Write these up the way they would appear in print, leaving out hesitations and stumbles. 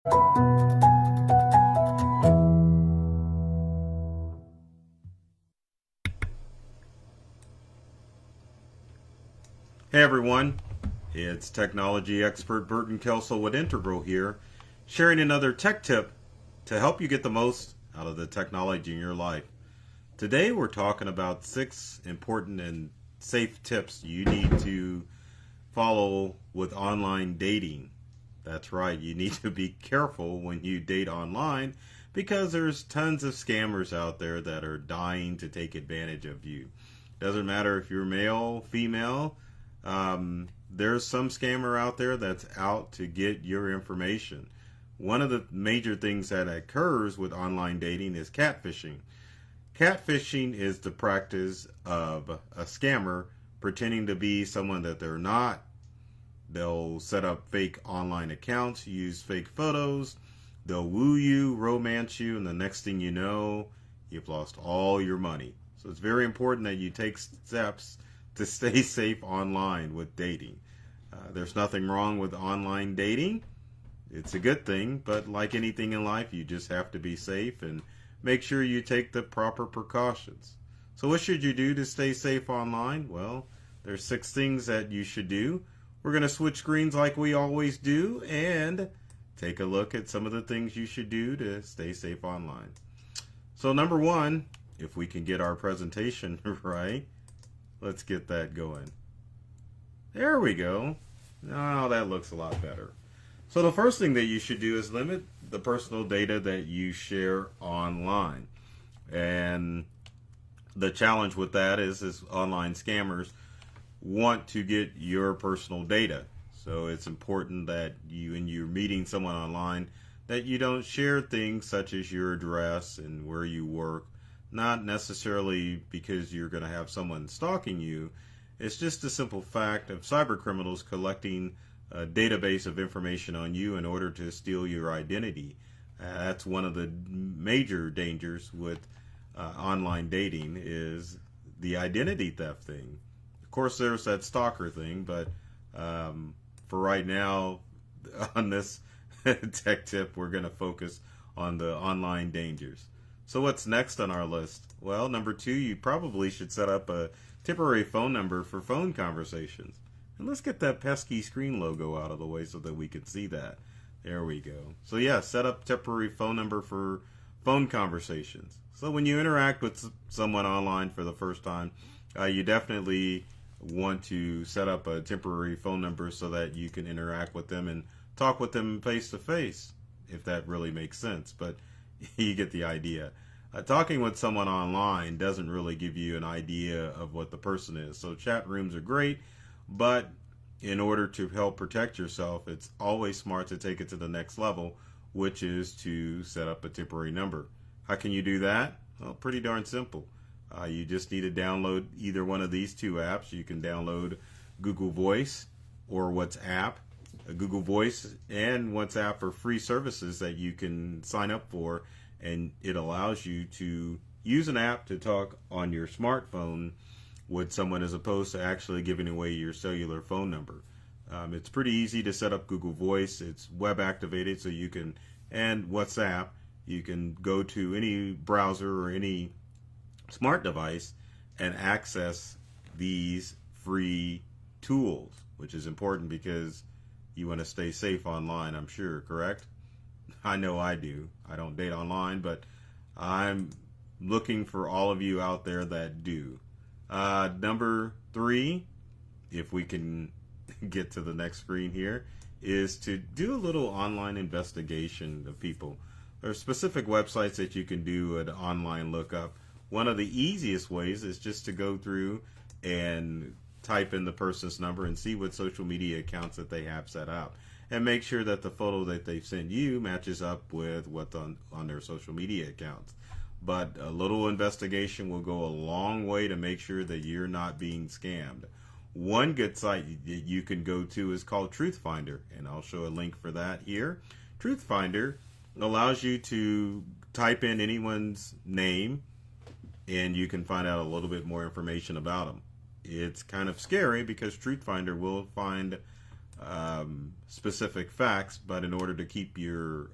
Hey everyone, it's technology expert Burton Kelso with Integral here, sharing another tech tip to help you get the most out of the technology in your life. Today we're talking about 6 important and safe tips you need to follow with online dating. That's right, you need to be careful when you date online because there's tons of scammers out there that are dying to take advantage of you. Doesn't matter if you're male, female, there's some scammer out there that's out to get your information. One of the major things that occurs with online dating is catfishing. Catfishing is the practice of a scammer pretending to be someone that they're not. They'll set up fake online accounts, use fake photos, they'll woo you, romance you, and the next thing you know, you've lost all your money. So it's very important that you take steps to stay safe online with dating. There's nothing wrong with online dating. It's a good thing, but like anything in life, you just have to be safe and make sure you take the proper precautions. So what should you do to stay safe online? Well, there's 6 things that you should do. We're going to switch screens like we always do and take a look at some of the things you should do to stay safe online. So number 1, if we can get our presentation right, let's get that going. There we go. Now that looks a lot better. So the first thing that you should do is limit the personal data that you share online. And the challenge with that is online scammers want to get your personal data. So it's important that when you're meeting someone online, that you don't share things such as your address and where you work. Not necessarily because you're going to have someone stalking you. It's just the simple fact of cyber criminals collecting a database of information on you in order to steal your identity. That's one of the major dangers with online dating is the identity theft thing. Of course, there's that stalker thing, but for right now, on this tech tip, we're going to focus on the online dangers. So what's next on our list? Well, number 2, you probably should set up a temporary phone number for phone conversations. And let's get that pesky screen logo out of the way so that we can see that. There we go. So yeah, set up temporary phone number for phone conversations. So when you interact with someone online for the first time, you definitely want to set up a temporary phone number so that you can interact with them and talk with them face to face, if that really makes sense. But you get the idea. Talking with someone online doesn't really give you an idea of what the person is. So chat rooms are great, but in order to help protect yourself, it's always smart to take it to the next level, which is to set up a temporary number. How can you do that? Well, pretty darn simple. You just need to download either one of these 2 apps. You can download Google Voice or WhatsApp. Google Voice and WhatsApp are free services that you can sign up for, and it allows you to use an app to talk on your smartphone with someone as opposed to actually giving away your cellular phone number. It's pretty easy to set up Google Voice. It's web activated, so you can, and WhatsApp, you can go to any browser or any smart device and access these free tools, which is important because you want to stay safe online, I'm sure, correct? I know I do. I don't date online, but I'm looking for all of you out there that do. Number 3, if we can get to the next screen here, is to do a little online investigation of people. There are specific websites that you can do an online lookup. One of the easiest ways is just to go through and type in the person's number and see what social media accounts that they have set up, and make sure that the photo that they've sent you matches up with what's on their social media accounts. But a little investigation will go a long way to make sure that you're not being scammed. One good site that you can go to is called Truth Finder, and I'll show a link for that here. Truth Finder allows you to type in anyone's name and you can find out a little bit more information about them. It's kind of scary because Truth Finder will find specific facts, but in order to keep your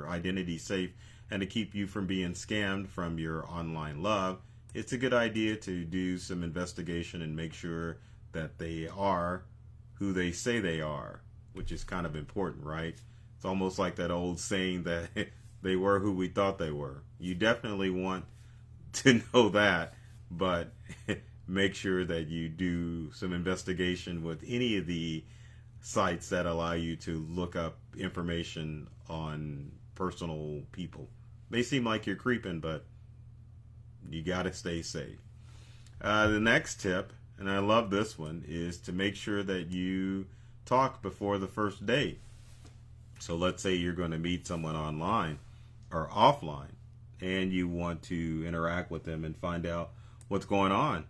identity safe and to keep you from being scammed from your online love, it's a good idea to do some investigation and make sure that they are who they say they are, which is kind of important, right? It's almost like that old saying that they were who we thought they were. You definitely want to know that, but make sure that you do some investigation with any of the sites that allow you to look up information on personal people. They seem like you're creeping, but you got to stay safe. The next tip, and I love this one, is to make sure that you talk before the first date. So let's say you're going to meet someone online or offline and you want to interact with them and find out what's going on.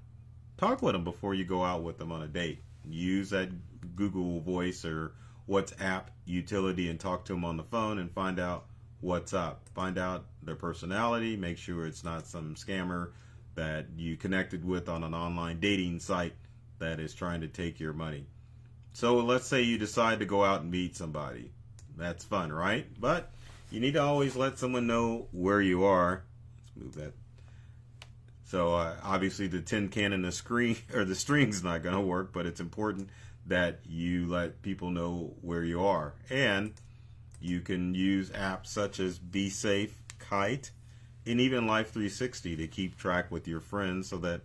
Talk with them before you go out with them on a date. Use that Google Voice or WhatsApp utility and talk to them on the phone and find out what's up. Find out their personality. Make sure it's not some scammer that you connected with on an online dating site that is trying to take your money. So let's say you decide to go out and meet somebody. That's fun, right? But you need to always let someone know where you are. Let's move that. So obviously the tin can and the screen or the string's not going to work, but it's important that you let people know where you are. And you can use apps such as Be Safe, Kite, and even Life 360 to keep track with your friends so that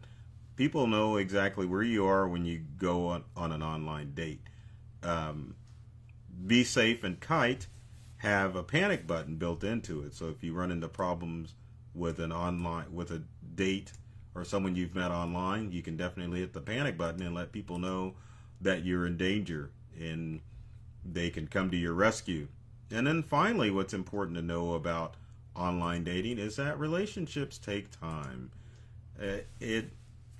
people know exactly where you are when you go on an online date. Be Safe and Kite have a panic button built into it. So if you run into problems with a date or someone you've met online, you can definitely hit the panic button and let people know that you're in danger and they can come to your rescue. And then finally, what's important to know about online dating is that relationships take time. It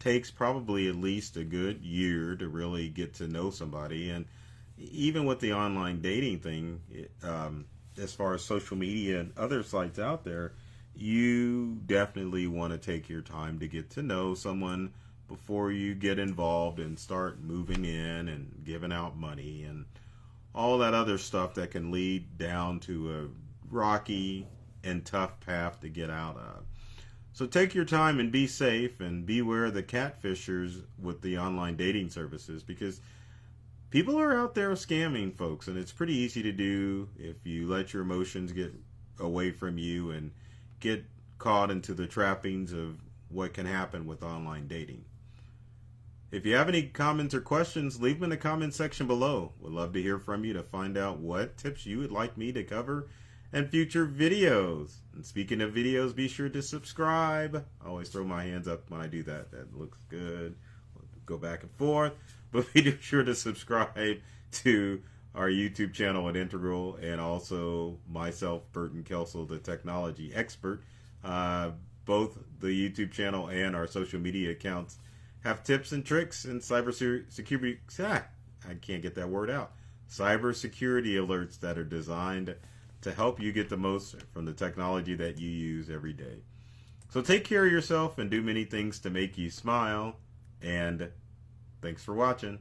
takes probably at least a good year to really get to know somebody. And even with the online dating thing, as far as social media and other sites out there, you definitely want to take your time to get to know someone before you get involved and start moving in and giving out money and all that other stuff that can lead down to a rocky and tough path to get out of. So take your time and be safe and beware the catfishers with the online dating services, because people are out there scamming folks, and it's pretty easy to do if you let your emotions get away from you and get caught into the trappings of what can happen with online dating. If you have any comments or questions, leave them in the comment section below. We'd love to hear from you to find out what tips you would like me to cover in future videos. And speaking of videos, be sure to subscribe. I always throw my hands up when I do that. That looks good. We'll go back and forth. But be sure to subscribe to our YouTube channel at Integral, and also myself, Burton Kelso, the technology expert. Both the YouTube channel and our social media accounts have tips and tricks and cybersecurity. I can't get that word out. Cybersecurity alerts that are designed to help you get the most from the technology that you use every day. So take care of yourself and do many things to make you smile. And thanks for watching.